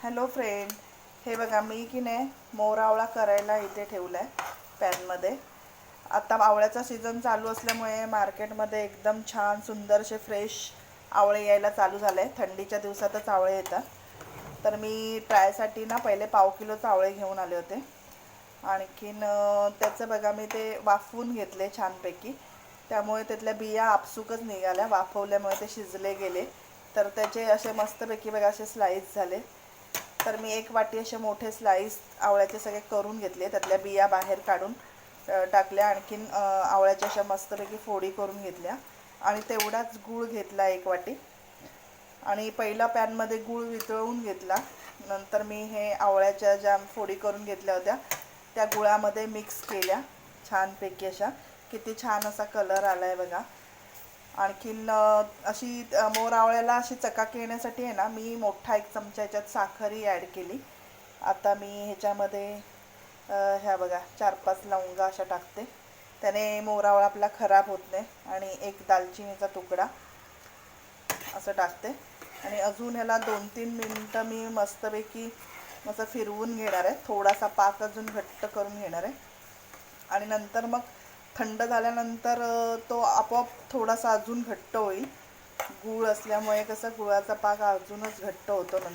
Hello friend, हे बघा मी की नाही मोर आवळा करायला इथे ठेवला आहे पॅनमध्ये. आता आवळ्याचा सीझन चालू असल्यामुळे मार्केटमध्ये एकदम छान सुंदरसे फ्रेश आवळे यायला चालू झाले आहे. थंडीच्या दिवसातच आवळे येतात. तर मी ट्रायसाठी ना पहिले पाव किलोचे आवळे घेऊन आले होते. आणखीन त्याचं बघा मी ते वाफवून घेतले छानपैकी. त्यामुळे त्यातल्या बिया आपसुकच निघाल्या, वाफवल्यामुळे ते शिजले गेले. तर त्याचे असे मस्तपैकी बघा असे स्लाईस झाले. तर मी एक वाटी असे मोठे स्लाईस आवळ्याचे सगळे करून घेतले, त्यातल्या बिया बाहेर काढून टाकल्या. आणखीन आवळ्याच्या अशा मस्तपैकी फोडी करून घेतल्या आणि तेवढाच गूळ घेतला एक वाटी. आणि पहिला पॅनमध्ये गूळ वितळवून घेतला. नंतर मी हे आवळ्याच्या ज्या फोडी करून घेतल्या होत्या त्या गुळामध्ये मिक्स केल्या छानपैकी अशा. किती छान असा कलर आला आहे बघा. आणखीन अशी मोर आवळ्याला अशी चकाकी येण्यासाठी आहे ना, मी मोठा एक चमचा ह्याच्यात साखरही ॲड केली. आता मी ह्याच्यामध्ये ह्या बघा 4-5 लवंगा अशा टाकते. त्याने मोर आवळा आपला खराब होत नाही. आणि एक दालचिनीचा तुकडा असं टाकते. आणि अजून ह्याला 2-3 मिनटं मी मस्तपैकी असं फिरवून घेणार आहे. थोडासा पाक अजून घट्ट करून घेणार आहे. आणि नंतर मग थंड झाल्यानंतर तो आपोआप थोडासा अजून घट्ट होईल. गूळ असल्यामुळे कसं गुळाचा पाक अजूनच घट्ट होतो नंतर.